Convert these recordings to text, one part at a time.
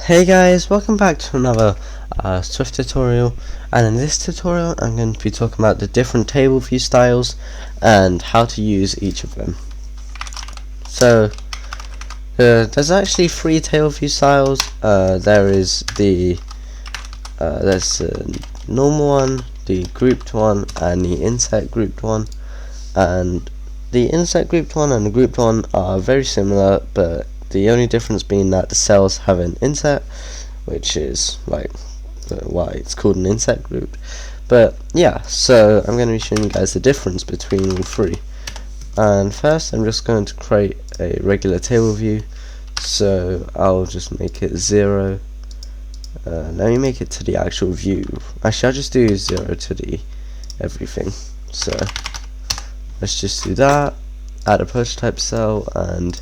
Hey guys, welcome back to another Swift tutorial, and in this tutorial I'm going to be talking about the different table view styles and how to use each of them. So there's actually three table view styles. There's the normal one, the grouped one, and the inset grouped one. And the inset grouped one and the grouped one are very similar, but the only difference being that the cells have an inset, which is like why it's called an inset group. But yeah, so I'm going to be showing you guys the difference between all three. And first I'm just going to create a regular table view, so I'll just make it 0. Let me make it to the actual view. Actually, I'll just do 0 to the everything. So let's just do that, add a prototype cell and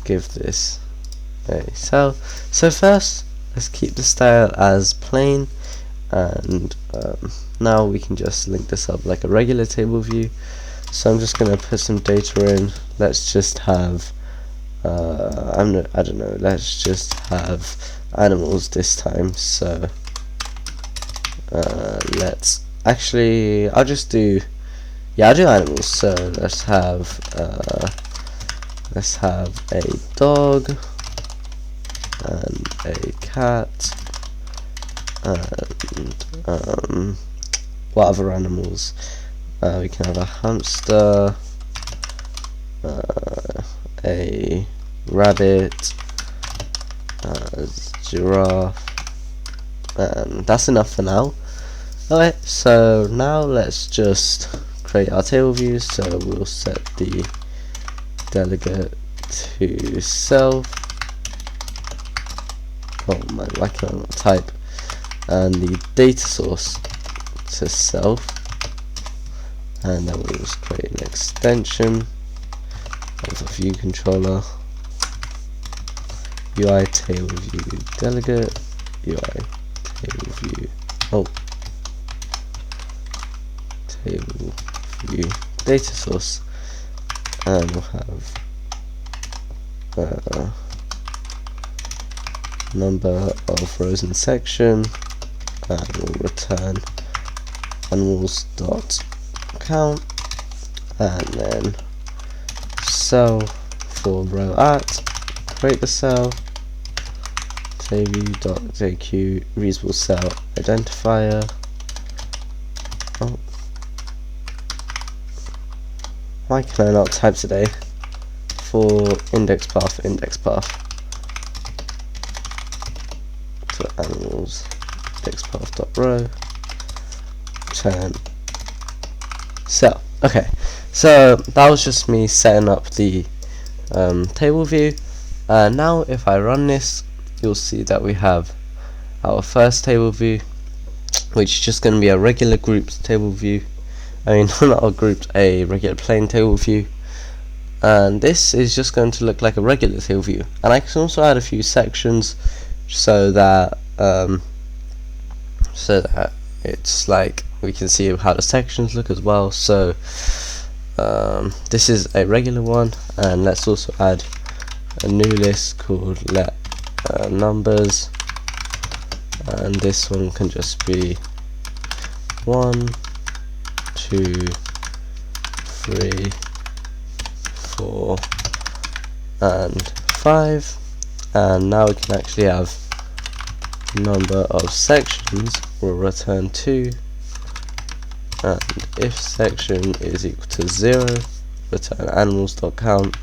give this a cell. So first let's keep the style as plain, and now we can just link this up like a regular table view. So I'm just going to put some data in. Let's just have I don't know, let's just have animals this time. So let's actually, I'll do animals. So let's have a dog and a cat and what other animals? We can have a hamster, a rabbit, a giraffe, and that's enough for now. Alright, so now let's just create our table views. So we'll set the delegate to self. Oh my, why can't I not type? And the data source to self, and then we'll just create an extension of a view controller, UI table view delegate, UI table view, table view data source, and we'll have number of rows in section, and we'll return animals.count, and then cell for row at, create the cell, tableview.jq reusable cell identifier. Why can I not type today? For index path. So animals index path.row return cell. Okay, so that was just me setting up the table view. Now if I run this, you'll see that we have our first table view, which is just going to be a regular grouped table view. I mean, not a grouped, a regular plain table view. And this is just going to look like a regular table view. And I can also add a few sections so that it's like we can see how the sections look as well. So this is a regular one, and let's also add a new list called let numbers, and this one can just be 1, 2, 3, 4 and 5, and now we can actually have number of sections will return 2, and if section is equal to 0, return animals.count,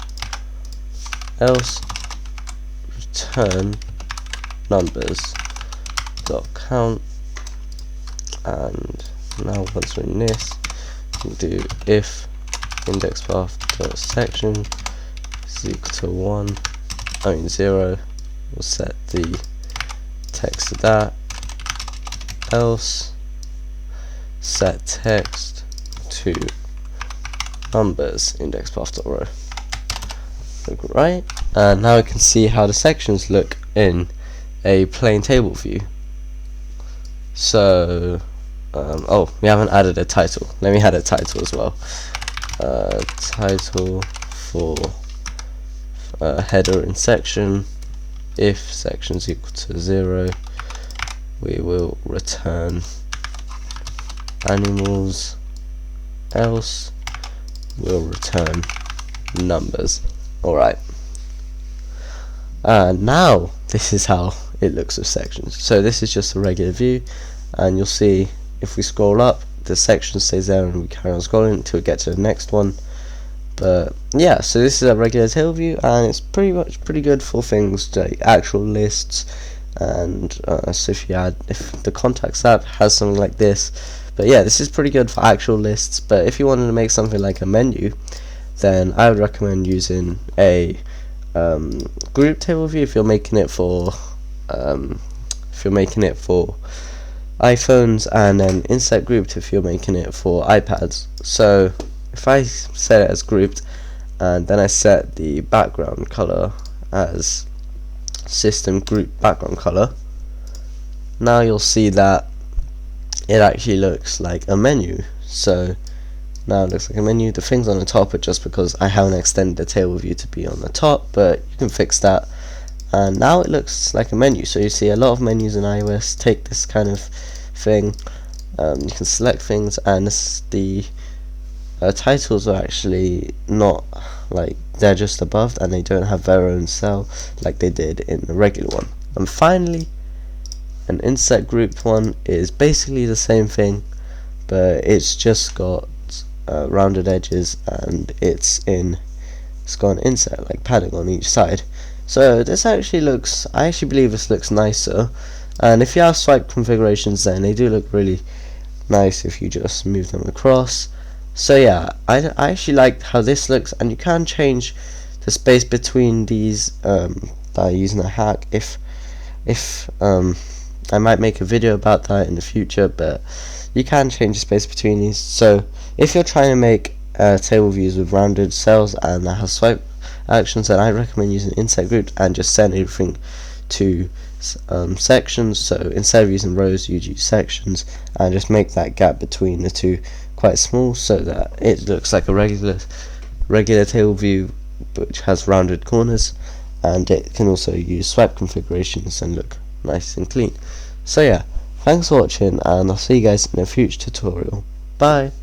else return numbers.count. And now once we're in this, we'll do if index path.section is equal to 0, we'll set the text to that, else set text to numbers index path.row. Right, and now we can see how the sections look in a plain table view. So oh, we haven't added a title. Let me add a title as well. Title for header in section if sections equal to 0, we will return animals, else we'll return numbers. Alright, and now this is how it looks with sections. So this is just a regular view, and you'll see if we scroll up, the section stays there and we carry on scrolling until we get to the next one. But yeah, so this is a regular table view, and it's pretty good for things like actual lists, and so if the contacts app has something like this. But yeah, this is pretty good for actual lists. But if you wanted to make something like a menu, then I would recommend using a group table view if you're making it for iPhones, and then insert grouped if you're making it for iPads. So if I set it as grouped, and then I set the background color as system group background color, now you'll see that it actually looks like a menu. So now it looks like a menu. The things on the top are just because I haven't extended the table view to be on the top, but you can fix that, and now it looks like a menu. So you see a lot of menus in iOS take this kind of thing. You can select things, and the titles are actually not like, they're just above and they don't have their own cell like they did in the regular one. And finally, an insert grouped one is basically the same thing, but it's just got rounded edges, and it's got an insert like padding on each side. So this actually looks, I actually believe this looks nicer, and if you have swipe configurations, then they do look really nice if you just move them across. So yeah, I actually like how this looks, and you can change the space between these by using a hack. If I might make a video about that in the future, but you can change the space between these. So if you're trying to make table views with rounded cells and that has swipe actions, then I recommend using insert group and just send everything to sections. So instead of using rows, you'd use sections, and just make that gap between the two quite small, so that it looks like a regular table view which has rounded corners, and it can also use swipe configurations and look nice and clean. So yeah, thanks for watching, and I'll see you guys in a future tutorial. Bye.